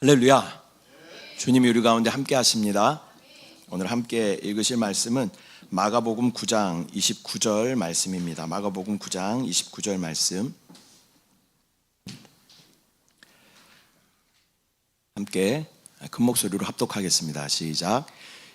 할렐루야. 주님이 우리 가운데 함께 하십니다. 오늘 함께 읽으실 말씀은 마가복음 9장 29절 말씀입니다. 마가복음 9장 29절 말씀 함께 큰 목소리로 합독하겠습니다. 시작.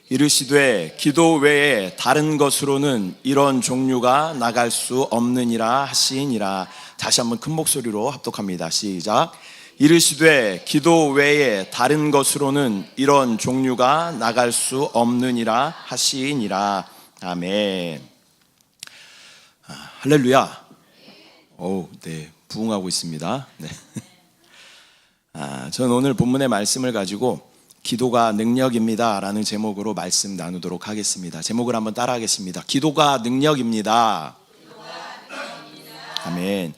이르시되 기도 외에 다른 것으로는 이런 종류가 나갈 수 없느니라 하시니라. 다시 한번 큰 목소리로 합독합니다. 시작. 이르시되 기도 외에 다른 것으로는 이런 종류가 나갈 수 없느니라 하시니라. 아멘. 할렐루야. 네, 부응하고 있습니다. 네. 저는 오늘 본문의 말씀을 가지고 기도가 능력입니다 라는 제목으로 말씀 나누도록 하겠습니다. 제목을 한번 따라하겠습니다. 기도가 능력입니다. 아멘.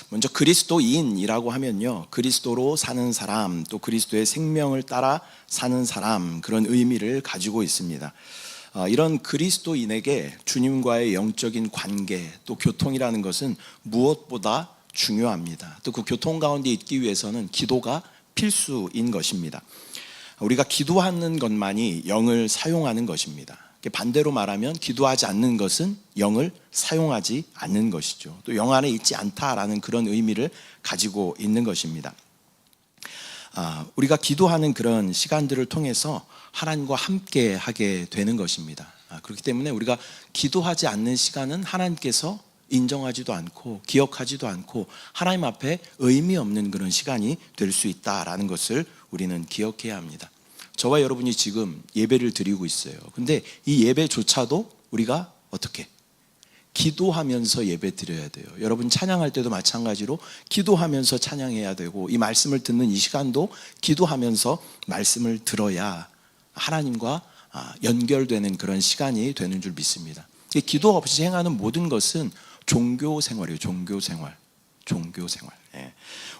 먼저 그리스도인이라고 하면요, 그리스도로 사는 사람, 또 그리스도의 생명을 따라 사는 사람, 그런 의미를 가지고 있습니다. 이런 그리스도인에게 주님과의 영적인 관계, 또 교통이라는 것은 무엇보다 중요합니다. 또 그 교통 가운데 있기 위해서는 기도가 필수인 것입니다. 우리가 기도하는 것만이 영을 사용하는 것입니다. 반대로 말하면 기도하지 않는 것은 영을 사용하지 않는 것이죠. 또 영 안에 있지 않다라는 그런 의미를 가지고 있는 것입니다. 우리가 기도하는 그런 시간들을 통해서 하나님과 함께 하게 되는 것입니다. 그렇기 때문에 우리가 기도하지 않는 시간은 하나님께서 인정하지도 않고 기억하지도 않고 하나님 앞에 의미 없는 그런 시간이 될 수 있다라는 것을 우리는 기억해야 합니다. 저와 여러분이 지금 예배를 드리고 있어요. 근데 이 예배조차도 우리가 어떻게? 기도하면서 예배 드려야 돼요. 여러분 찬양할 때도 마찬가지로 기도하면서 찬양해야 되고, 이 말씀을 듣는 이 시간도 기도하면서 말씀을 들어야 하나님과 연결되는 그런 시간이 되는 줄 믿습니다. 기도 없이 행하는 모든 것은 종교 생활이에요. 종교 생활.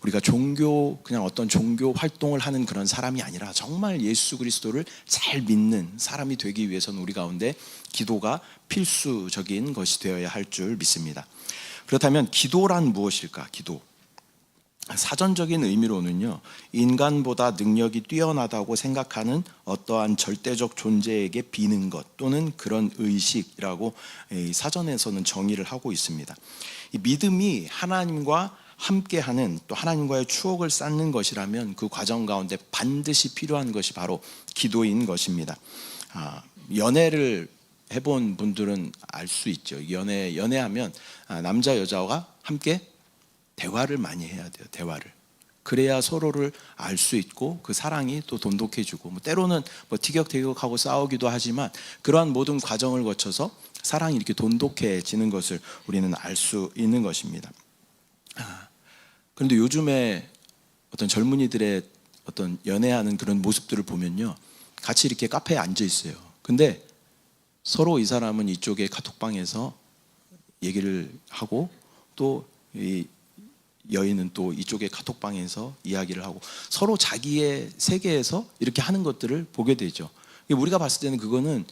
우리가 그냥 어떤 종교 활동을 하는 그런 사람이 아니라 정말 예수 그리스도를 잘 믿는 사람이 되기 위해서는 우리 가운데 기도가 필수적인 것이 되어야 할 줄 믿습니다. 그렇다면 기도란 무엇일까? 기도. 사전적인 의미로는요, 인간보다 능력이 뛰어나다고 생각하는 어떠한 절대적 존재에게 비는 것 또는 그런 의식이라고 사전에서는 정의를 하고 있습니다. 이 믿음이 하나님과 함께하는, 또 하나님과의 추억을 쌓는 것이라면 그 과정 가운데 반드시 필요한 것이 바로 기도인 것입니다. 연애를 해본 분들은 알 수 있죠. 연애하면 남자 여자가 함께 대화를 많이 해야 돼요. 대화를. 그래야 서로를 알 수 있고 그 사랑이 또 돈독해지고, 때로는 티격태격하고 싸우기도 하지만 그러한 모든 과정을 거쳐서 사랑이 이렇게 돈독해지는 것을 우리는 알 수 있는 것입니다. 그런데 요즘에 어떤 젊은이들의 어떤 연애하는 그런 모습들을 보면요, 같이 이렇게 카페에 앉아 있어요. 근데 서로 이 사람은 이쪽에 카톡방에서 얘기를 하고, 또 이 여인은 또 이쪽에 카톡방에서 이야기를 하고, 서로 자기의 세계에서 이렇게 하는 것들을 보게 되죠. 우리가 봤을 때는 그거는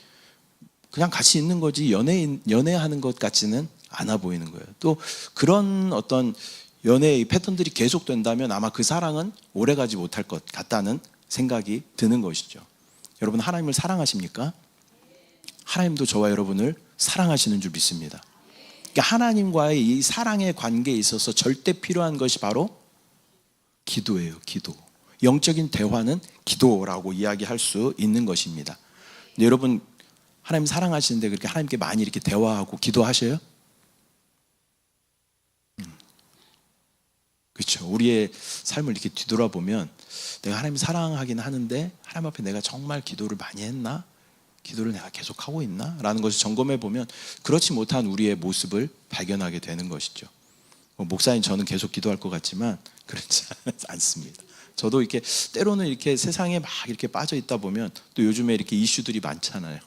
그냥 같이 있는 거지 연애하는 것 같지는 않아 보이는 거예요. 또 그런 어떤 연애의 패턴들이 계속된다면 아마 그 사랑은 오래가지 못할 것 같다는 생각이 드는 것이죠. 여러분, 하나님을 사랑하십니까? 하나님도 저와 여러분을 사랑하시는 줄 믿습니다. 그러니까 하나님과의 이 사랑의 관계에 있어서 절대 필요한 것이 바로 기도예요. 기도. 영적인 대화는 기도라고 이야기할 수 있는 것입니다. 근데 여러분, 하나님 사랑하시는데 그렇게 하나님께 많이 이렇게 대화하고 기도하셔요? 그렇죠. 우리의 삶을 이렇게 뒤돌아보면 내가 하나님 사랑하긴 하는데 하나님 앞에 내가 정말 기도를 많이 했나? 기도를 내가 계속 하고 있나? 라는 것을 점검해 보면 그렇지 못한 우리의 모습을 발견하게 되는 것이죠. 목사님, 저는 계속 기도할 것 같지만 그렇지 않습니다. 저도 이렇게 때로는 이렇게 세상에 막 이렇게 빠져 있다 보면, 또 요즘에 이렇게 이슈들이 많잖아요.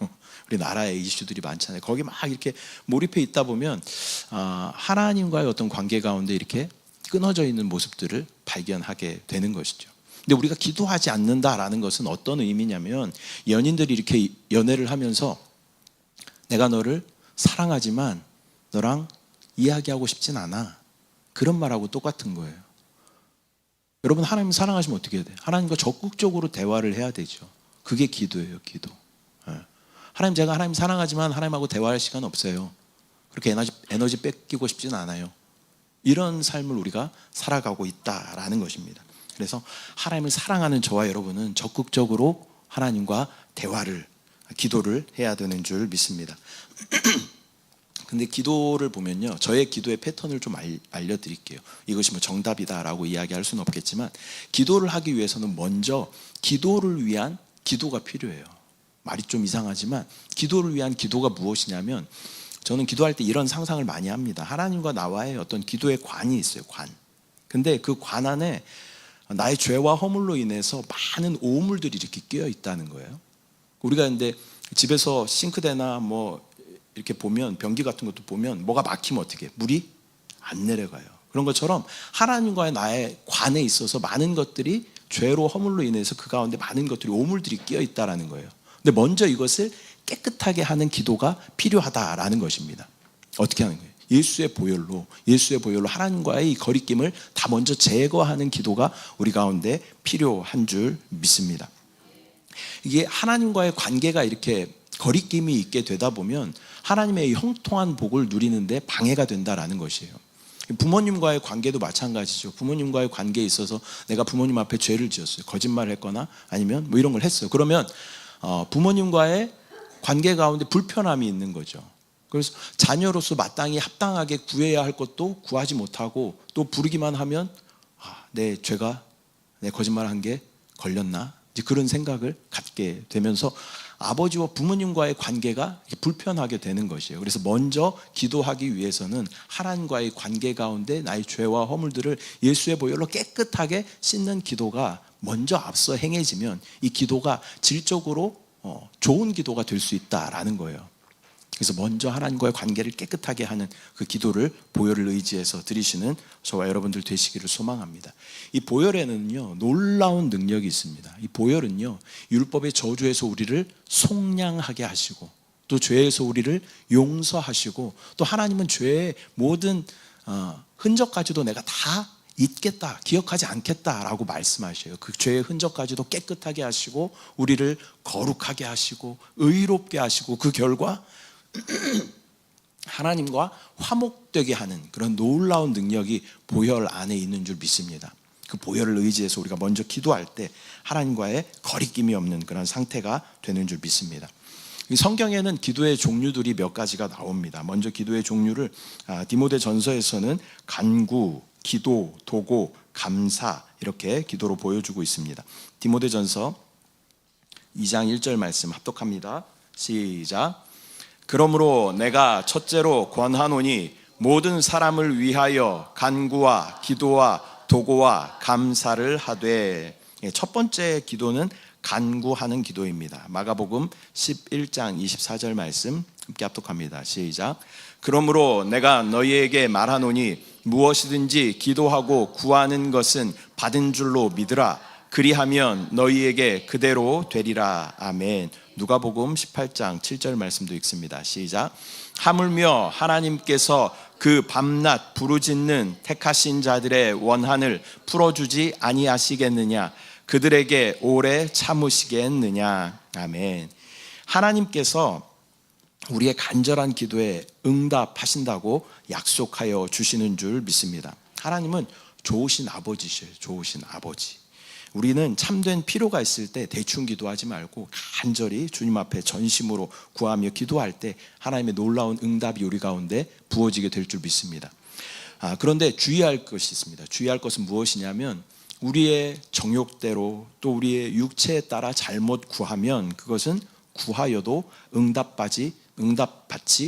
우리 나라의 이슈들이 많잖아요. 거기 막 이렇게 몰입해 있다 보면 하나님과의 어떤 관계 가운데 이렇게 끊어져 있는 모습들을 발견하게 되는 것이죠. 근데 우리가 기도하지 않는다라는 것은 어떤 의미냐면, 연인들이 이렇게 연애를 하면서 내가 너를 사랑하지만 너랑 이야기하고 싶진 않아, 그런 말하고 똑같은 거예요. 여러분, 하나님 사랑하시면 어떻게 해야 돼요? 하나님과 적극적으로 대화를 해야 되죠. 그게 기도예요, 기도. 하나님, 제가 하나님 사랑하지만 하나님하고 대화할 시간 없어요. 그렇게 에너지 뺏기고 싶지는 않아요. 이런 삶을 우리가 살아가고 있다라는 것입니다. 그래서 하나님을 사랑하는 저와 여러분은 적극적으로 하나님과 대화를, 기도를 해야 되는 줄 믿습니다. 근데 기도를 보면요, 저의 기도의 패턴을 좀 알려드릴게요. 이것이 뭐 정답이다라고 이야기할 수는 없겠지만, 기도를 하기 위해서는 먼저 기도를 위한 기도가 필요해요. 말이 좀 이상하지만 기도를 위한 기도가 무엇이냐면, 저는 기도할 때 이런 상상을 많이 합니다. 하나님과 나와의 어떤 기도의 관이 있어요, 관. 근데 그 관 안에 나의 죄와 허물로 인해서 많은 오물들이 이렇게 끼어 있다는 거예요. 우리가 근데 집에서 싱크대나 뭐 이렇게 보면, 변기 같은 것도 보면 뭐가 막히면 어떻게 해요? 물이 안 내려가요. 그런 것처럼 하나님과의 나의 관에 있어서 많은 것들이 죄로 허물로 인해서 그 가운데 많은 것들이, 오물들이 끼어 있다라는 거예요. 근데 먼저 이것을 깨끗하게 하는 기도가 필요하다라는 것입니다. 어떻게 하는 거예요? 예수의 보혈로 하나님과의 이 거리낌을 다 먼저 제거하는 기도가 우리 가운데 필요한 줄 믿습니다. 이게 하나님과의 관계가 이렇게 거리낌이 있게 되다 보면 하나님의 형통한 복을 누리는데 방해가 된다라는 것이에요. 부모님과의 관계도 마찬가지죠. 부모님과의 관계에 있어서 내가 부모님 앞에 죄를 지었어요. 거짓말을 했거나 아니면 뭐 이런 걸 했어요. 그러면 부모님과의 관계 가운데 불편함이 있는 거죠. 그래서 자녀로서 마땅히 합당하게 구해야 할 것도 구하지 못하고, 또 부르기만 하면 내 죄가, 내 거짓말한 게 걸렸나? 이제 그런 생각을 갖게 되면서 아버지와 부모님과의 관계가 불편하게 되는 것이에요. 그래서 먼저 기도하기 위해서는 하나님과의 관계 가운데 나의 죄와 허물들을 예수의 보혈로 깨끗하게 씻는 기도가 먼저 앞서 행해지면 이 기도가 질적으로 좋은 기도가 될 수 있다라는 거예요. 그래서 먼저 하나님과의 관계를 깨끗하게 하는 그 기도를 보혈을 의지해서 드리시는 저와 여러분들 되시기를 소망합니다. 이 보혈에는요, 놀라운 능력이 있습니다. 이 보혈은요, 율법의 저주에서 우리를 속량하게 하시고, 또 죄에서 우리를 용서하시고, 또 하나님은 죄의 모든 흔적까지도 내가 다 잊겠다, 기억하지 않겠다라고 말씀하셔요. 그 죄의 흔적까지도 깨끗하게 하시고, 우리를 거룩하게 하시고, 의롭게 하시고, 그 결과 하나님과 화목되게 하는 그런 놀라운 능력이 보혈 안에 있는 줄 믿습니다. 그 보혈을 의지해서 우리가 먼저 기도할 때 하나님과의 거리낌이 없는 그런 상태가 되는 줄 믿습니다. 성경에는 기도의 종류들이 몇 가지가 나옵니다. 먼저 기도의 종류를 디모데 전서에서는 간구, 기도, 도고, 감사, 이렇게 기도로 보여주고 있습니다. 디모데 전서 2장 1절 말씀 합독합니다. 시작. 그러므로 내가 첫째로 권하노니 모든 사람을 위하여 간구와 기도와 도고와 감사를 하되. 첫 번째 기도는 간구하는 기도입니다. 마가복음 11장 24절 말씀 함께 합독합니다. 시작. 그러므로 내가 너희에게 말하노니 무엇이든지 기도하고 구하는 것은 받은 줄로 믿으라. 그리하면 너희에게 그대로 되리라. 아멘. 누가복음 18장 7절 말씀도 읽습니다. 시작. 하물며 하나님께서 그 밤낮 부르짖는 택하신 자들의 원한을 풀어주지 아니하시겠느냐? 그들에게 오래 참으시겠느냐? 아멘. 하나님께서 우리의 간절한 기도에 응답하신다고 약속하여 주시는 줄 믿습니다. 하나님은 좋으신 아버지셔요. 좋으신 아버지. 우리는 참된 필요가 있을 때 대충 기도하지 말고 간절히 주님 앞에 전심으로 구하며 기도할 때 하나님의 놀라운 응답이 우리 가운데 부어지게 될 줄 믿습니다. 그런데 주의할 것이 있습니다. 주의할 것은 무엇이냐면, 우리의 정욕대로 또 우리의 육체에 따라 잘못 구하면 그것은 구하여도 응답받지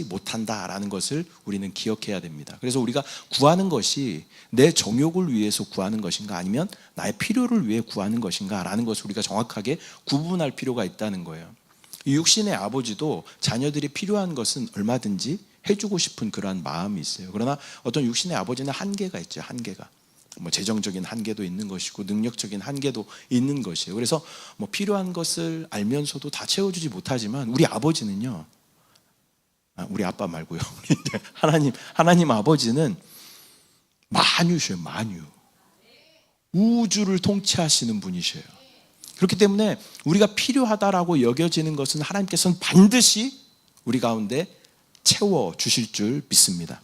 못한다라는 것을 우리는 기억해야 됩니다. 그래서 우리가 구하는 것이 내 정욕을 위해서 구하는 것인가, 아니면 나의 필요를 위해 구하는 것인가 라는 것을 우리가 정확하게 구분할 필요가 있다는 거예요. 육신의 아버지도 자녀들이 필요한 것은 얼마든지 해주고 싶은 그러한 마음이 있어요. 그러나 어떤 육신의 아버지는 한계가 있죠. 한계가. 재정적인 한계도 있는 것이고 능력적인 한계도 있는 것이에요. 그래서 필요한 것을 알면서도 다 채워주지 못하지만, 우리 아버지는요, 우리 아빠 말고요, 하나님 아버지는 만유셔요. 만유. 우주를 통치하시는 분이셔요. 그렇기 때문에 우리가 필요하다라고 여겨지는 것은 하나님께서는 반드시 우리 가운데 채워 주실 줄 믿습니다.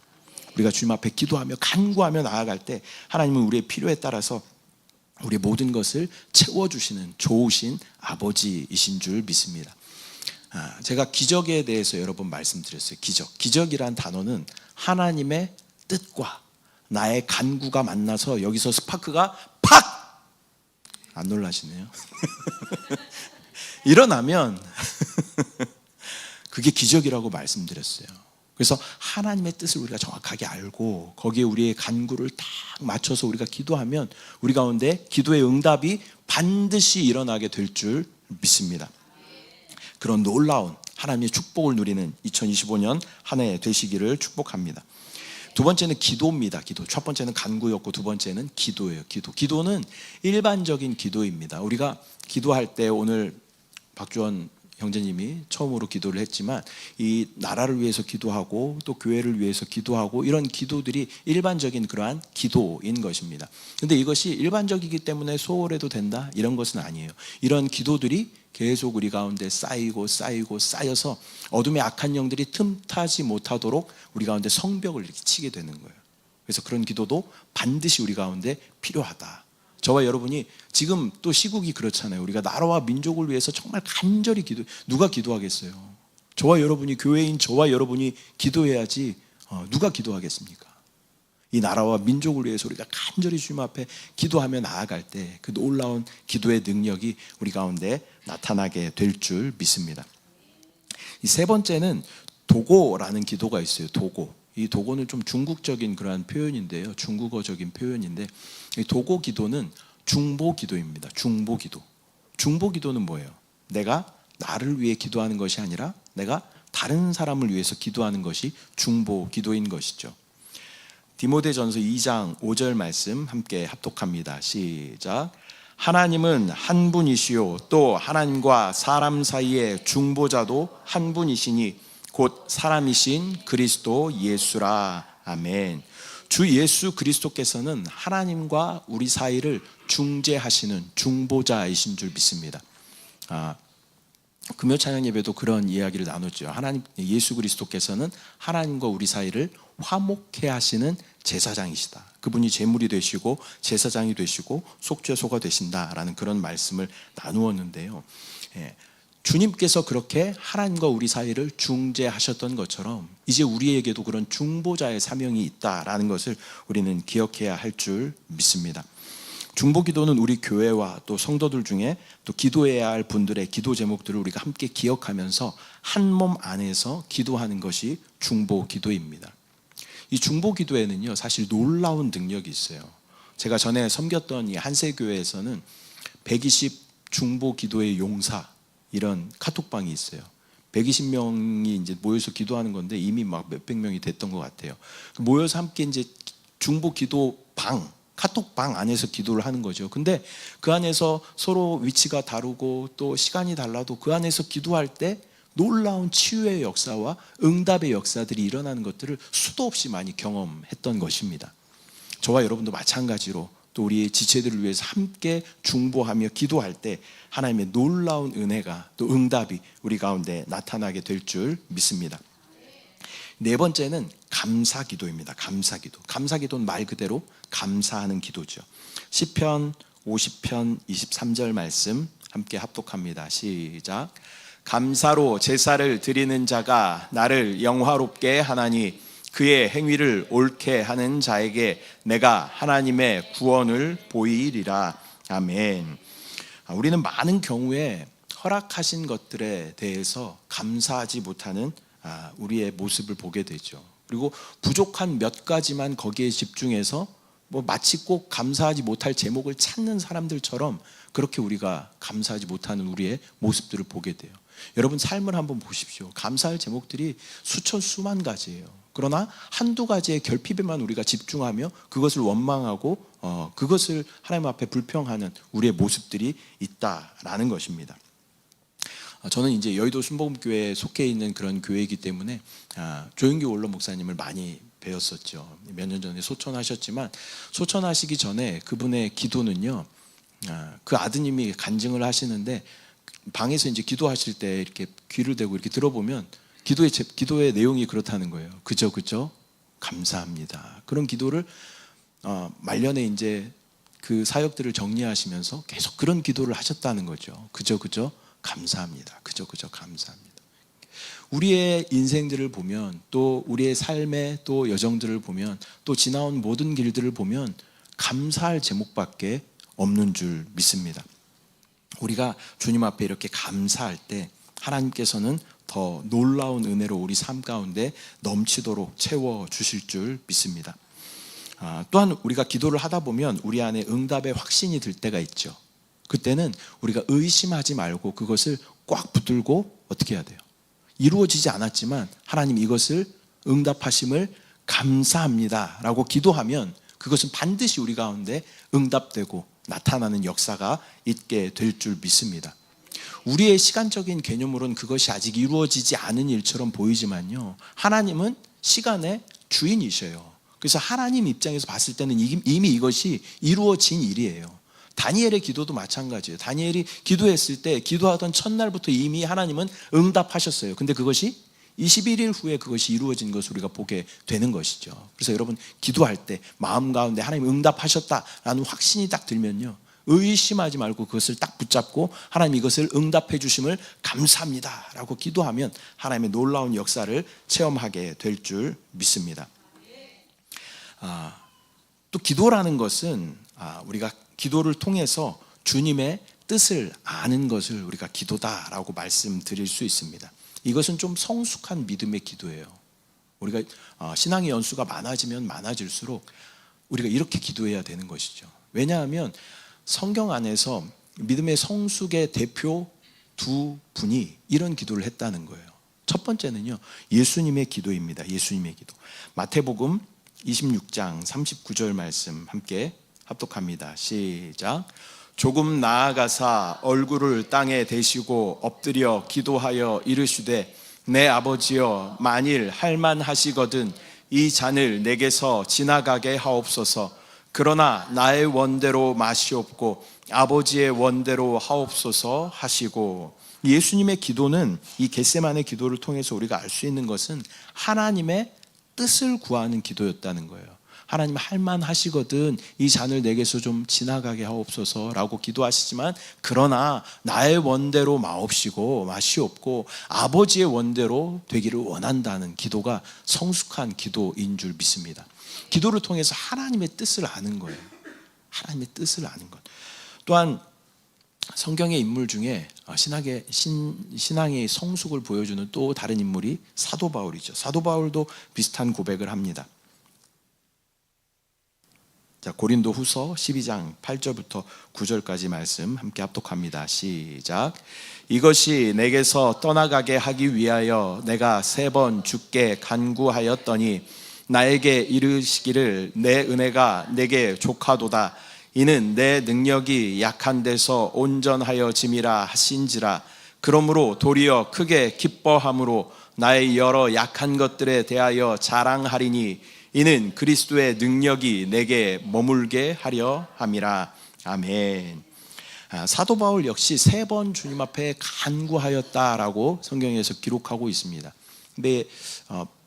우리가 주님 앞에 기도하며 간구하며 나아갈 때 하나님은 우리의 필요에 따라서 우리의 모든 것을 채워주시는 좋으신 아버지이신 줄 믿습니다. 제가 기적에 대해서 여러 번 말씀드렸어요. 기적이란 단어는 하나님의 뜻과 나의 간구가 만나서 여기서 스파크가 팍! 안 놀라시네요. 일어나면 그게 기적이라고 말씀드렸어요. 그래서 하나님의 뜻을 우리가 정확하게 알고 거기에 우리의 간구를 딱 맞춰서 우리가 기도하면 우리 가운데 기도의 응답이 반드시 일어나게 될 줄 믿습니다. 그런 놀라운 하나님의 축복을 누리는 2025년 한 해 되시기를 축복합니다. 두 번째는 기도입니다. 기도. 첫 번째는 간구였고 두 번째는 기도예요. 기도는 일반적인 기도입니다. 우리가 기도할 때 오늘 박주원 형제님이 처음으로 기도를 했지만 이 나라를 위해서 기도하고 또 교회를 위해서 기도하고 이런 기도들이 일반적인 그러한 기도인 것입니다. 그런데 이것이 일반적이기 때문에 소홀해도 된다 이런 것은 아니에요. 이런 기도들이 계속 우리 가운데 쌓여서 어둠의 악한 영들이 틈타지 못하도록 우리 가운데 성벽을 이렇게 치게 되는 거예요. 그래서 그런 기도도 반드시 우리 가운데 필요하다. 저와 여러분이 지금 또 시국이 그렇잖아요. 우리가 나라와 민족을 위해서 정말 간절히 누가 기도하겠어요? 저와 여러분이 교회인 저와 여러분이 기도해야지 누가 기도하겠습니까? 이 나라와 민족을 위해서 우리가 간절히 주님 앞에 기도하며 나아갈 때 그 놀라운 기도의 능력이 우리 가운데 나타나게 될 줄 믿습니다. 이 세 번째는 도고라는 기도가 있어요. 도고. 이 도고는 좀 중국적인 그러한 표현인데요. 중국어적인 표현인데 이 도고 기도는 중보 기도입니다. 중보 기도. 중보 기도는 뭐예요? 내가 나를 위해 기도하는 것이 아니라 내가 다른 사람을 위해서 기도하는 것이 중보 기도인 것이죠. 디모데전서 2장 5절 말씀 함께 합독합니다. 시작. 하나님은 한 분이시요 또 하나님과 사람 사이의 중보자도 한 분이시니 곧 사람이신 그리스도 예수라. 아멘. 주 예수 그리스도께서는 하나님과 우리 사이를 중재하시는 중보자이신 줄 믿습니다. 금요 찬양 예배도 그런 이야기를 나눴죠. 하나님 예수 그리스도께서는 하나님과 우리 사이를 화목해 하시는 제사장이시다. 그분이 제물이 되시고 제사장이 되시고 속죄소가 되신다라는 그런 말씀을 나누었는데요. 주님께서 그렇게 하나님과 우리 사이를 중재하셨던 것처럼 이제 우리에게도 그런 중보자의 사명이 있다라는 것을 우리는 기억해야 할 줄 믿습니다. 중보기도는 우리 교회와 또 성도들 중에 또 기도해야 할 분들의 기도 제목들을 우리가 함께 기억하면서 한 몸 안에서 기도하는 것이 중보기도입니다. 이 중보기도에는요 사실 놀라운 능력이 있어요. 제가 전에 섬겼던 이 한세교회에서는 120 중보기도의 용사 이런 카톡방이 있어요. 120명이 이제 모여서 기도하는 건데 이미 막 몇백 명이 됐던 것 같아요. 모여서 함께 이제 중보기도방 카톡방 안에서 기도를 하는 거죠. 근데 그 안에서 서로 위치가 다르고 또 시간이 달라도 그 안에서 기도할 때 놀라운 치유의 역사와 응답의 역사들이 일어나는 것들을 수도 없이 많이 경험했던 것입니다. 저와 여러분도 마찬가지로 또 우리의 지체들을 위해서 함께 중보하며 기도할 때 하나님의 놀라운 은혜가 또 응답이 우리 가운데 나타나게 될 줄 믿습니다. 네 번째는 감사기도입니다. 감사기도. 감사기도는 말 그대로 감사하는 기도죠. 시편 50편 23절 말씀 함께 합독합니다. 시작. 감사로 제사를 드리는 자가 나를 영화롭게 하나니 그의 행위를 옳게 하는 자에게 내가 하나님의 구원을 보이리라. 아멘. 우리는 많은 경우에 허락하신 것들에 대해서 감사하지 못하는 우리의 모습을 보게 되죠. 그리고 부족한 몇 가지만 거기에 집중해서 마치 꼭 감사하지 못할 제목을 찾는 사람들처럼 그렇게 우리가 감사하지 못하는 우리의 모습들을 보게 돼요. 여러분 삶을 한번 보십시오. 감사할 제목들이 수천 수만 가지예요. 그러나 한두 가지의 결핍에만 우리가 집중하며 그것을 원망하고 그것을 하나님 앞에 불평하는 우리의 모습들이 있다라는 것입니다. 저는 이제 여의도 순복음교회에 속해 있는 그런 교회이기 때문에 조영기 원로 목사님을 많이 배웠었죠. 몇 년 전에 소천하셨지만 소천하시기 전에 그분의 기도는요, 그 아드님이 간증을 하시는데 방에서 이제 기도하실 때 이렇게 귀를 대고 이렇게 들어보면 기도의 내용이 그렇다는 거예요. 그저 감사합니다. 그런 기도를 말년에 이제 그 사역들을 정리하시면서 계속 그런 기도를 하셨다는 거죠. 그저 감사합니다. 그저 감사합니다. 우리의 인생들을 보면, 또 우리의 삶의 또 여정들을 보면, 또 지나온 모든 길들을 보면 감사할 제목밖에 없는 줄 믿습니다. 우리가 주님 앞에 이렇게 감사할 때 하나님께서는 더 놀라운 은혜로 우리 삶 가운데 넘치도록 채워주실 줄 믿습니다. 또한 우리가 기도를 하다 보면 우리 안에 응답의 확신이 들 때가 있죠. 그때는 우리가 의심하지 말고 그것을 꽉 붙들고 어떻게 해야 돼요? 이루어지지 않았지만 하나님 이것을 응답하심을 감사합니다 라고 기도하면 그것은 반드시 우리 가운데 응답되고 나타나는 역사가 있게 될 줄 믿습니다. 우리의 시간적인 개념으로는 그것이 아직 이루어지지 않은 일처럼 보이지만요, 하나님은 시간의 주인이셔요. 그래서 하나님 입장에서 봤을 때는 이미 이것이 이루어진 일이에요. 다니엘의 기도도 마찬가지예요. 다니엘이 기도했을 때 기도하던 첫날부터 이미 하나님은 응답하셨어요. 근데 그것이 21일 후에 그것이 이루어진 것을 우리가 보게 되는 것이죠. 그래서 여러분 기도할 때 마음 가운데 하나님 응답하셨다라는 확신이 딱 들면요, 의심하지 말고 그것을 딱 붙잡고 하나님 이것을 응답해 주심을 감사합니다 라고 기도하면 하나님의 놀라운 역사를 체험하게 될 줄 믿습니다. 또 기도라는 것은 우리가 기도를 통해서 주님의 뜻을 아는 것을 우리가 기도다라고 말씀드릴 수 있습니다. 이것은 좀 성숙한 믿음의 기도예요. 우리가 신앙의 연수가 많아지면 많아질수록 우리가 이렇게 기도해야 되는 것이죠. 왜냐하면 성경 안에서 믿음의 성숙의 대표 두 분이 이런 기도를 했다는 거예요. 첫 번째는요, 예수님의 기도입니다. 예수님의 기도. 마태복음 26장 39절 말씀 함께 합독합니다. 시작. 조금 나아가사 얼굴을 땅에 대시고 엎드려 기도하여 이르시되 내 아버지여, 만일 할만하시거든 이 잔을 내게서 지나가게 하옵소서. 그러나 나의 원대로 마시옵고 아버지의 원대로 하옵소서 하시고, 예수님의 기도는 이 겟세마네 기도를 통해서 우리가 알 수 있는 것은 하나님의 뜻을 구하는 기도였다는 거예요. 하나님 할만하시거든 이 잔을 내게서 좀 지나가게 하옵소서라고 기도하시지만, 그러나 나의 원대로 마시옵고 아버지의 원대로 되기를 원한다는 기도가 성숙한 기도인 줄 믿습니다. 기도를 통해서 하나님의 뜻을 아는 거예요. 하나님의 뜻을 아는 것. 또한 성경의 인물 중에 신앙의 성숙을 보여주는 또 다른 인물이 사도 바울이죠. 사도 바울도 비슷한 고백을 합니다. 자, 고린도 후서 12장 8절부터 9절까지 말씀 함께 합독합니다. 시작. 이것이 내게서 떠나가게 하기 위하여 내가 3번 주께 간구하였더니 나에게 이르시기를 내 은혜가 내게 족하도다. 이는 내 능력이 약한 데서 온전하여 짐이라 하신지라. 그러므로 도리어 크게 기뻐함으로 나의 여러 약한 것들에 대하여 자랑하리니 이는 그리스도의 능력이 내게 머물게 하려 함이라. 아멘. 사도 바울 역시 3번 주님 앞에 간구하였다라고 성경에서 기록하고 있습니다. 근데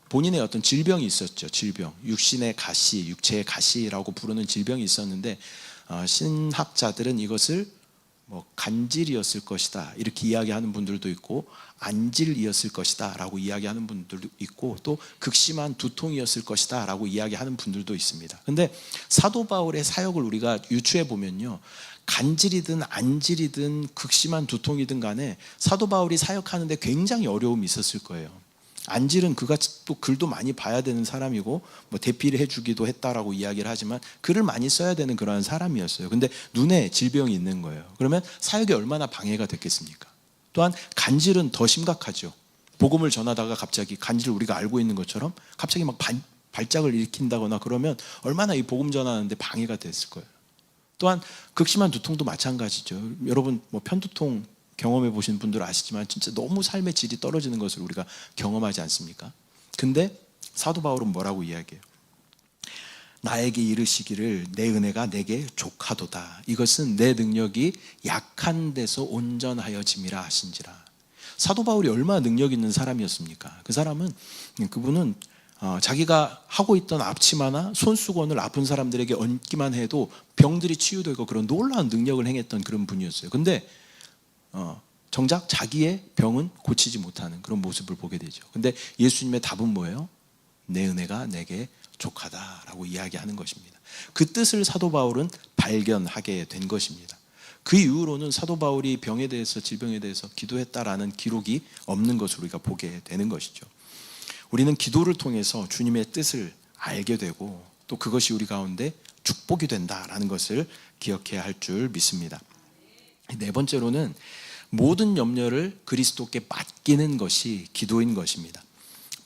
본인의 어떤 질병이 있었죠. 질병, 육신의 가시, 육체의 가시라고 부르는 질병이 있었는데 신학자들은 이것을 간질이었을 것이다 이렇게 이야기하는 분들도 있고, 안질이었을 것이다 라고 이야기하는 분들도 있고, 또 극심한 두통이었을 것이다 라고 이야기하는 분들도 있습니다. 근데 사도 바울의 사역을 우리가 유추해 보면요, 간질이든 안질이든 극심한 두통이든 간에 사도 바울이 사역하는데 굉장히 어려움이 있었을 거예요. 안질은 그가 또 글도 많이 봐야 되는 사람이고 대피를 해주기도 했다라고 이야기를 하지만 글을 많이 써야 되는 그런 사람이었어요. 근데 눈에 질병이 있는 거예요. 그러면 사역이 얼마나 방해가 됐겠습니까? 또한 간질은 더 심각하죠. 복음을 전하다가 갑자기 간질을 우리가 알고 있는 것처럼 갑자기 막 발작을 일으킨다거나 그러면 얼마나 이 복음 전하는데 방해가 됐을 거예요. 또한 극심한 두통도 마찬가지죠. 여러분 편두통 경험해 보신 분들은 아시지만 진짜 너무 삶의 질이 떨어지는 것을 우리가 경험하지 않습니까? 근데 사도 바울은 뭐라고 이야기해요? 나에게 이르시기를 내 은혜가 내게 족하도다. 이것은 내 능력이 약한 데서 온전하여짐이라 하신지라. 사도 바울이 얼마나 능력 있는 사람이었습니까? 그분은 자기가 하고 있던 앞치마나 손수건을 아픈 사람들에게 얹기만 해도 병들이 치유되고 그런 놀라운 능력을 행했던 그런 분이었어요. 근데 정작 자기의 병은 고치지 못하는 그런 모습을 보게 되죠. 근데 예수님의 답은 뭐예요? 내 은혜가 내게 족하다라고 이야기하는 것입니다. 그 뜻을 사도 바울은 발견하게 된 것입니다. 그 이후로는 사도 바울이 병에 대해서, 질병에 대해서 기도했다라는 기록이 없는 것을 우리가 보게 되는 것이죠. 우리는 기도를 통해서 주님의 뜻을 알게 되고 또 그것이 우리 가운데 축복이 된다라는 것을 기억해야 할 줄 믿습니다. 네 번째로는 모든 염려를 그리스도께 맡기는 것이 기도인 것입니다.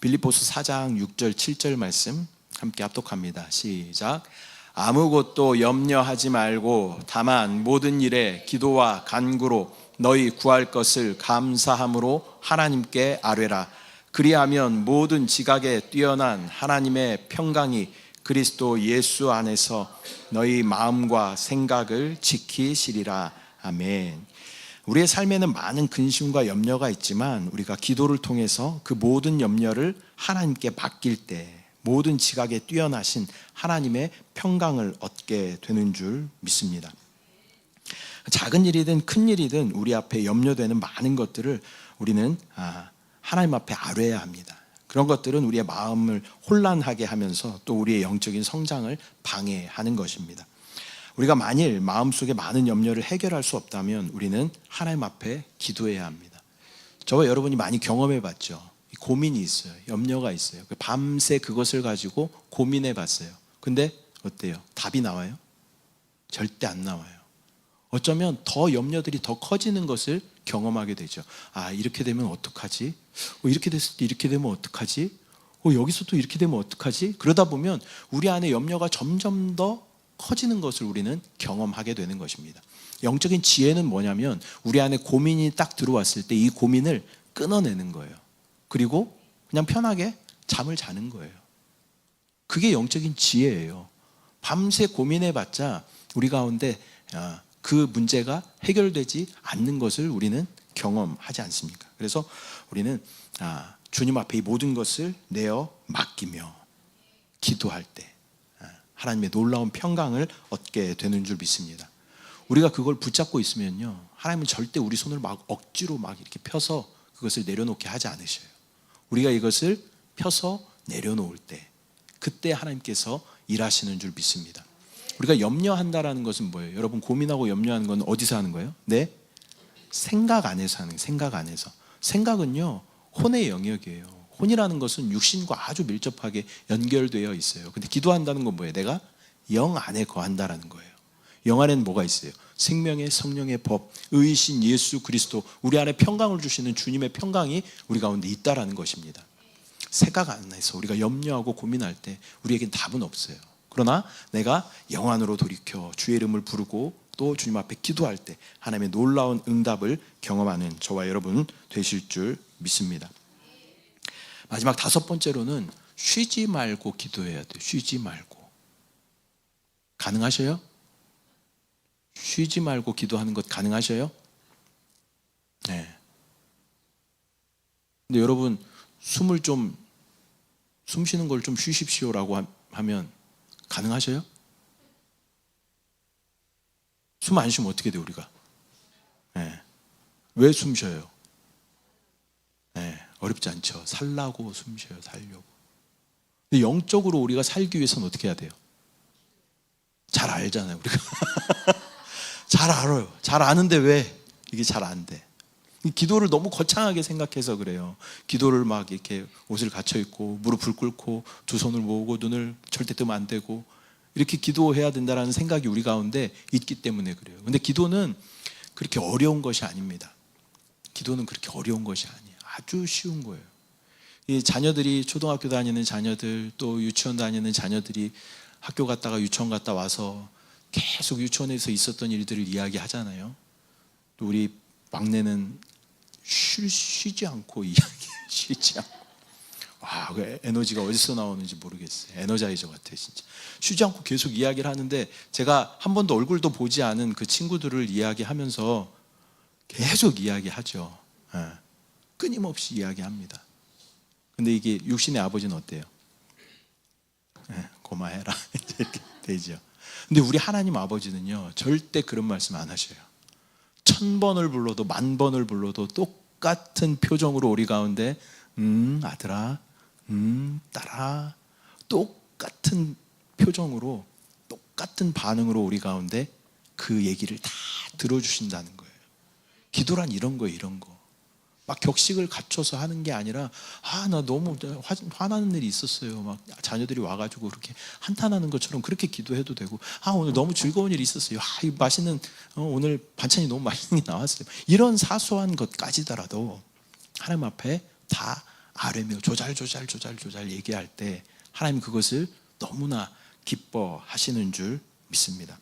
빌립보서 4장 6절 7절 말씀 함께 합독합니다. 시작. 아무것도 염려하지 말고 다만 모든 일에 기도와 간구로 너희 구할 것을 감사함으로 하나님께 아뢰라. 그리하면 모든 지각에 뛰어난 하나님의 평강이 그리스도 예수 안에서 너희 마음과 생각을 지키시리라. 아멘. 우리의 삶에는 많은 근심과 염려가 있지만 우리가 기도를 통해서 그 모든 염려를 하나님께 맡길 때 모든 지각에 뛰어나신 하나님의 평강을 얻게 되는 줄 믿습니다. 작은 일이든 큰 일이든 우리 앞에 염려되는 많은 것들을 우리는 하나님 앞에 아뢰야 합니다. 그런 것들은 우리의 마음을 혼란하게 하면서 또 우리의 영적인 성장을 방해하는 것입니다. 우리가 만일 마음속에 많은 염려를 해결할 수 없다면 우리는 하나님 앞에 기도해야 합니다. 저와 여러분이 많이 경험해 봤죠. 고민이 있어요. 염려가 있어요. 밤새 그것을 가지고 고민해 봤어요. 근데 어때요? 답이 나와요? 절대 안 나와요. 어쩌면 더 염려들이 더 커지는 것을 경험하게 되죠. 이렇게 되면 어떡하지? 이렇게 됐을 때 이렇게 되면 어떡하지? 여기서 또 이렇게 되면 어떡하지? 그러다 보면 우리 안에 염려가 점점 더 커지는 것을 우리는 경험하게 되는 것입니다. 영적인 지혜는 뭐냐면 우리 안에 고민이 딱 들어왔을 때 이 고민을 끊어내는 거예요. 그리고 그냥 편하게 잠을 자는 거예요. 그게 영적인 지혜예요. 밤새 고민해봤자 우리 가운데 그 문제가 해결되지 않는 것을 우리는 경험하지 않습니까? 그래서 우리는 주님 앞에 이 모든 것을 내어 맡기며 기도할 때 하나님의 놀라운 평강을 얻게 되는 줄 믿습니다. 우리가 그걸 붙잡고 있으면요, 하나님은 절대 우리 손을 막 억지로 막 이렇게 펴서 그것을 내려놓게 하지 않으셔요. 우리가 이것을 펴서 내려놓을 때 그때 하나님께서 일하시는 줄 믿습니다. 우리가 염려한다라는 것은 뭐예요? 여러분, 고민하고 염려하는 건 어디서 하는 거예요? 네? 생각 안에서 하는 거예요. 생각 안에서. 생각은요, 혼의 영역이에요. 혼이라는 것은 육신과 아주 밀접하게 연결되어 있어요. 근데 기도한다는 건 뭐예요? 내가 영 안에 거한다라는 거예요. 영 안에는 뭐가 있어요? 생명의 성령의 법, 의이신 예수 그리스도, 우리 안에 평강을 주시는 주님의 평강이 우리 가운데 있다라는 것입니다. 생각 안에서 우리가 염려하고 고민할 때 우리에겐 답은 없어요. 그러나 내가 영 안으로 돌이켜 주의 이름을 부르고 또 주님 앞에 기도할 때 하나님의 놀라운 응답을 경험하는 저와 여러분 되실 줄 믿습니다. 마지막 다섯 번째로는 쉬지 말고 기도해야 돼요. 쉬지 말고. 가능하셔요? 쉬지 말고 기도하는 것 가능하셔요? 네. 근데 여러분, 숨 쉬는 걸 좀 쉬십시오라고 하면 가능하셔요? 숨 안 쉬면 어떻게 돼요, 우리가? 네. 왜 숨 쉬어요? 네. 어렵지 않죠. 살라고 숨 쉬어요, 살려고. 근데 영적으로 우리가 살기 위해서는 어떻게 해야 돼요? 잘 알잖아요, 우리가. 잘 알아요. 잘 아는데 왜 이게 잘 안 돼? 기도를 너무 거창하게 생각해서 그래요. 기도를 막 이렇게 옷을 갖춰 입고 무릎을 꿇고 두 손을 모으고 눈을 절대 뜨면 안 되고 이렇게 기도해야 된다는 생각이 우리 가운데 있기 때문에 그래요. 근데 기도는 그렇게 어려운 것이 아닙니다. 기도는 그렇게 어려운 것이 아니에요. 아주 쉬운 거예요. 이 자녀들이, 초등학교 다니는 자녀들, 또 유치원 다니는 자녀들이 학교 갔다가 유치원 갔다 와서 계속 유치원에서 있었던 일들을 이야기하잖아요. 또 우리 막내는 쉬지 않고 이야기해요. 쉬지 않고 그 에너지가 어디서 나오는지 모르겠어요. 에너자이저 같아요, 진짜. 쉬지 않고 계속 이야기를 하는데 제가 한 번도 얼굴도 보지 않은 그 친구들을 이야기하면서 계속 이야기하죠. 예. 끊임없이 이야기합니다. 근데 이게 육신의 아버지는 어때요? 고마해라 이렇게 되죠. 근데 우리 하나님 아버지는요, 절대 그런 말씀 안 하셔요. 1000번을 불러도 10,000번을 불러도 똑같은 표정으로 우리 가운데 아들아, 딸아, 똑같은 표정으로 똑같은 반응으로 우리 가운데 그 얘기를 다 들어주신다는 거예요. 기도란 이런 거예요, 이런 거. 막 격식을 갖춰서 하는 게 아니라 나 너무 화나는 일이 있었어요. 막 자녀들이 와가지고 그렇게 한탄하는 것처럼 그렇게 기도해도 되고, 오늘 너무 즐거운 일이 있었어요. 이 맛있는 오늘 반찬이 너무 맛있는 게 나왔어요. 이런 사소한 것까지더라도 하나님 앞에 다 아뢰며 조잘 얘기할 때 하나님 그것을 너무나 기뻐하시는 줄 믿습니다.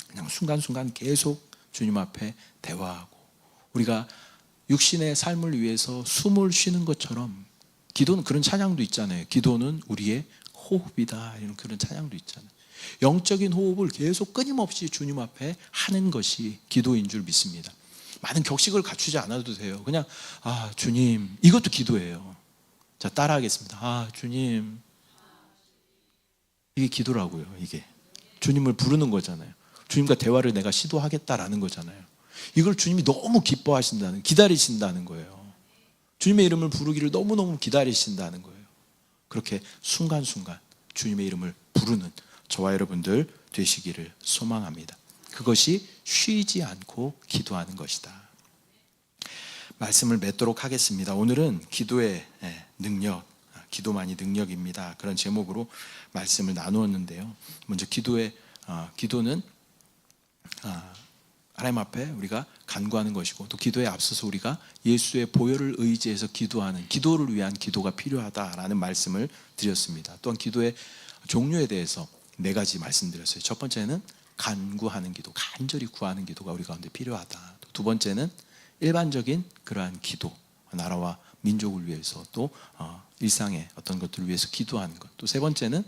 그냥 순간순간 계속 주님 앞에 대화하고, 우리가 육신의 삶을 위해서 숨을 쉬는 것처럼 기도는 그런 찬양도 있잖아요. 기도는 우리의 호흡이다, 이런 그런 찬양도 있잖아요. 영적인 호흡을 계속 끊임없이 주님 앞에 하는 것이 기도인 줄 믿습니다. 많은 격식을 갖추지 않아도 돼요. 그냥 주님, 이것도 기도예요. 자, 따라하겠습니다. 주님. 이게 기도라고요. 이게 주님을 부르는 거잖아요. 주님과 대화를 내가 시도하겠다라는 거잖아요. 이걸 주님이 너무 기다리신다는 거예요. 주님의 이름을 부르기를 너무너무 기다리신다는 거예요. 그렇게 순간순간 주님의 이름을 부르는 저와 여러분들 되시기를 소망합니다. 그것이 쉬지 않고 기도하는 것이다. 말씀을 맺도록 하겠습니다. 오늘은 기도의 능력, 기도만이 능력입니다. 그런 제목으로 말씀을 나누었는데요. 먼저 기도는 하나님 앞에 우리가 간구하는 것이고, 또 기도에 앞서서 우리가 예수의 보혈을 의지해서 기도하는, 기도를 위한 기도가 필요하다라는 말씀을 드렸습니다. 또한 기도의 종류에 대해서 4가지 말씀드렸어요. 첫 번째는 간구하는 기도, 간절히 구하는 기도가 우리 가운데 필요하다. 두 번째는 일반적인 그러한 기도, 나라와 민족을 위해서, 또 일상의 어떤 것들을 위해서 기도하는 것. 또 세 번째는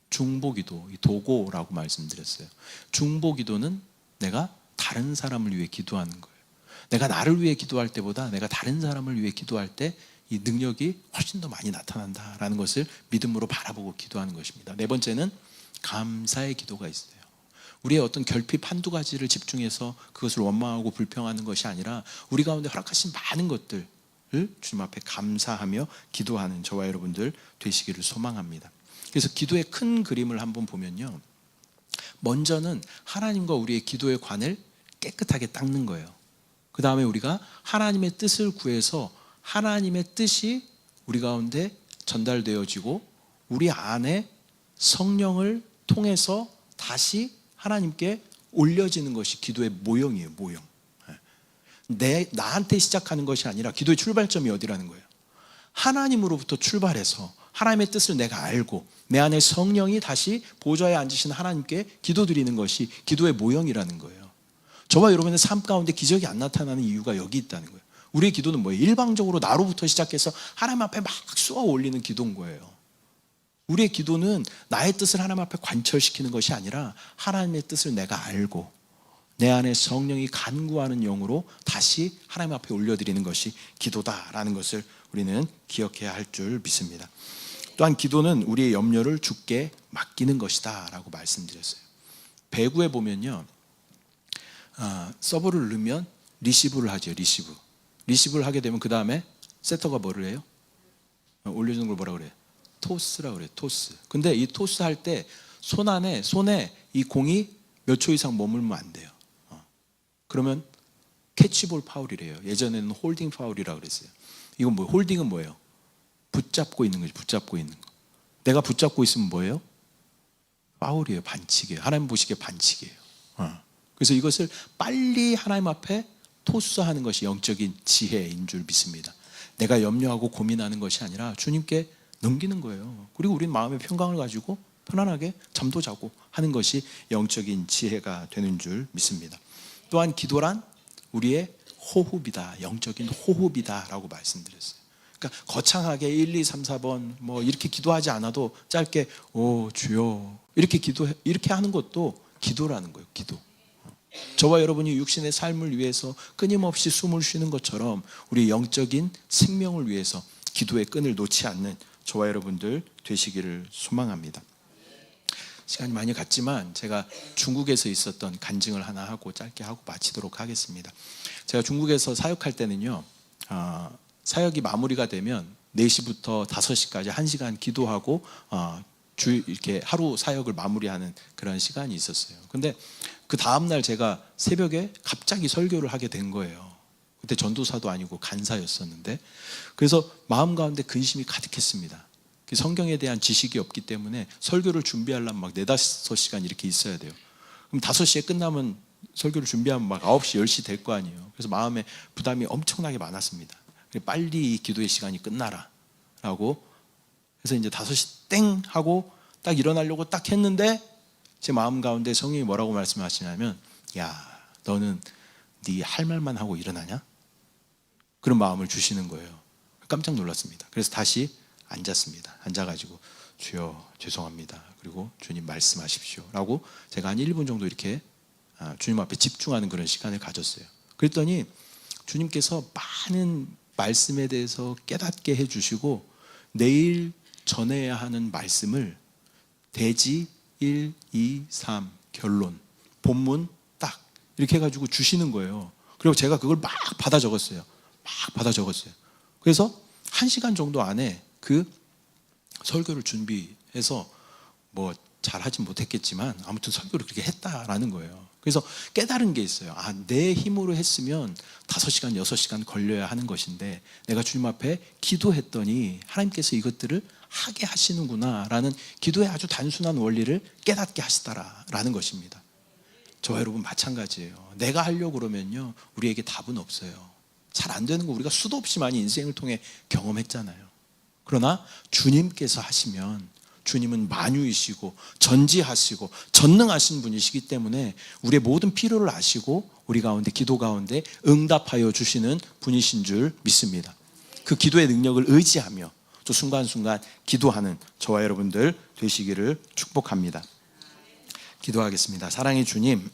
중보기도, 도고라고 말씀드렸어요. 중보기도는 내가 다른 사람을 위해 기도하는 거예요. 내가 나를 위해 기도할 때보다 내가 다른 사람을 위해 기도할 때 이 능력이 훨씬 더 많이 나타난다라는 것을 믿음으로 바라보고 기도하는 것입니다. 네 번째는 감사의 기도가 있어요. 우리의 어떤 결핍 한두 가지를 집중해서 그것을 원망하고 불평하는 것이 아니라 우리 가운데 허락하신 많은 것들을 주님 앞에 감사하며 기도하는 저와 여러분들 되시기를 소망합니다. 그래서 기도의 큰 그림을 한번 보면요, 먼저는 하나님과 우리의 기도의 관을 깨끗하게 닦는 거예요. 그 다음에 우리가 하나님의 뜻을 구해서 하나님의 뜻이 우리 가운데 전달되어지고, 우리 안에 성령을 통해서 다시 하나님께 올려지는 것이 기도의 모형이에요. 모형. 나한테 시작하는 것이 아니라 기도의 출발점이 어디라는 거예요? 하나님으로부터 출발해서 하나님의 뜻을 내가 알고 내 안에 성령이 다시 보좌에 앉으신 하나님께 기도드리는 것이 기도의 모형이라는 거예요. 저와 여러분의 삶 가운데 기적이 안 나타나는 이유가 여기 있다는 거예요. 우리의 기도는 뭐예요? 일방적으로 나로부터 시작해서 하나님 앞에 막 쏘아 올리는 기도인 거예요. 우리의 기도는 나의 뜻을 하나님 앞에 관철시키는 것이 아니라 하나님의 뜻을 내가 알고 내 안에 성령이 간구하는 영으로 다시 하나님 앞에 올려드리는 것이 기도다라는 것을 우리는 기억해야 할 줄 믿습니다. 또한 기도는 우리의 염려를 주께 맡기는 것이다 라고 말씀드렸어요. 배구에 보면요, 서브를 넣으면 리시브를 하죠. 리시브를 하게 되면 그 다음에 세터가 뭐를 해요? 올려주는 걸 뭐라 그래요? 토스라 그래요. 토스. 근데 이 토스 할 때 손에 이 공이 몇 초 이상 머물면 안 돼요. 그러면 캐치볼 파울이래요. 예전에는 홀딩 파울이라고 그랬어요. 이건 뭐예요? 홀딩은 뭐예요? 붙잡고 있는 거죠. 붙잡고 있는 거. 내가 붙잡고 있으면 뭐예요? 파울이에요. 반칙이에요. 하나님 보시기에 반칙이에요. 그래서 이것을 빨리 하나님 앞에 토스하는 것이 영적인 지혜인 줄 믿습니다. 내가 염려하고 고민하는 것이 아니라 주님께 넘기는 거예요. 그리고 우리는 마음의 평강을 가지고 편안하게 잠도 자고 하는 것이 영적인 지혜가 되는 줄 믿습니다. 또한 기도란 우리의 호흡이다, 영적인 호흡이다 라고 말씀드렸어요. 그러니까 거창하게 1, 2, 3, 4번 뭐 이렇게 기도하지 않아도 짧게 오 주여 이렇게 하는 것도 기도라는 거예요. 기도. 저와 여러분이 육신의 삶을 위해서 끊임없이 숨을 쉬는 것처럼 우리 영적인 생명을 위해서 기도의 끈을 놓지 않는 저와 여러분들 되시기를 소망합니다. 시간이 많이 갔지만 제가 중국에서 있었던 간증을 하나 하고 짧게 하고 마치도록 하겠습니다. 제가 중국에서 사역할 때는요, 사역이 마무리가 되면 4시부터 5시까지 1시간 기도하고 이렇게 하루 사역을 마무리하는 그런 시간이 있었어요. 근데 그 다음날 제가 새벽에 갑자기 설교를 하게 된 거예요. 그때 전도사도 아니고 간사였었는데, 그래서 마음 가운데 근심이 가득했습니다. 성경에 대한 지식이 없기 때문에 설교를 준비하려면 막 4-5시간 이렇게 있어야 돼요. 그럼 5시에 끝나면 설교를 준비하면 막 9시, 10시 될 거 아니에요. 그래서 마음에 부담이 엄청나게 많았습니다. 빨리 이 기도의 시간이 끝나라 라고. 그래서 이제 5시 땡 하고 딱 일어나려고 딱 했는데 제 마음 가운데 성령이 뭐라고 말씀하시냐면, 야 너는 네 할 말만 하고 일어나냐? 그런 마음을 주시는 거예요. 깜짝 놀랐습니다. 그래서 다시 앉았습니다. 앉아가지고 주여 죄송합니다. 그리고 주님 말씀하십시오 라고 제가 한 1분 정도 이렇게 주님 앞에 집중하는 그런 시간을 가졌어요. 그랬더니 주님께서 많은 말씀에 대해서 깨닫게 해주시고 내일 전해야 하는 말씀을 대지 1, 2, 3 결론 본문 딱 이렇게 해가지고 주시는 거예요. 그리고 제가 그걸 막 받아 적었어요. 그래서 1시간 정도 안에 그 설교를 준비해서 뭐 잘하진 못했겠지만 아무튼 설교를 그렇게 했다라는 거예요. 그래서 깨달은 게 있어요. 내 힘으로 했으면 5시간, 6시간 걸려야 하는 것인데 내가 주님 앞에 기도했더니 하나님께서 이것들을 하게 하시는구나 라는 기도의 아주 단순한 원리를 깨닫게 하시더라라는 것입니다. 저와 여러분 마찬가지예요. 내가 하려고 그러면요 우리에게 답은 없어요. 잘 안 되는 거 우리가 수도 없이 많이 인생을 통해 경험했잖아요. 그러나 주님께서 하시면 주님은 만유이시고 전지하시고 전능하신 분이시기 때문에 우리의 모든 필요를 아시고 우리 가운데 기도 가운데 응답하여 주시는 분이신 줄 믿습니다. 그 기도의 능력을 의지하며 또 순간순간 기도하는 저와 여러분들 되시기를 축복합니다. 기도하겠습니다. 사랑의 주님,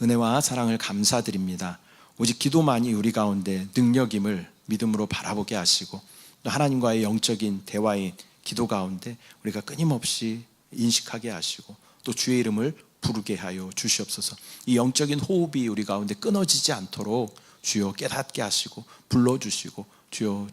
은혜와 사랑을 감사드립니다. 오직 기도만이 우리 가운데 능력임을 믿음으로 바라보게 하시고 또 하나님과의 영적인 대화인 기도 가운데 우리가 끊임없이 인식하게 하시고 또 주의 이름을 부르게 하여 주시옵소서. 이 영적인 호흡이 우리 가운데 끊어지지 않도록 주여 깨닫게 하시고 불러주시고 주여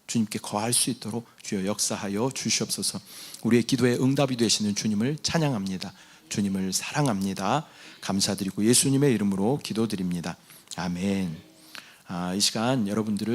주님께 거할 수 있도록 주여 역사하여 주시옵소서. 우리의 기도에 응답이 되시는 주님을 찬양합니다. 주님을 사랑합니다. 감사드리고 예수님의 이름으로 기도드립니다. 아멘. 이 시간 여러분들을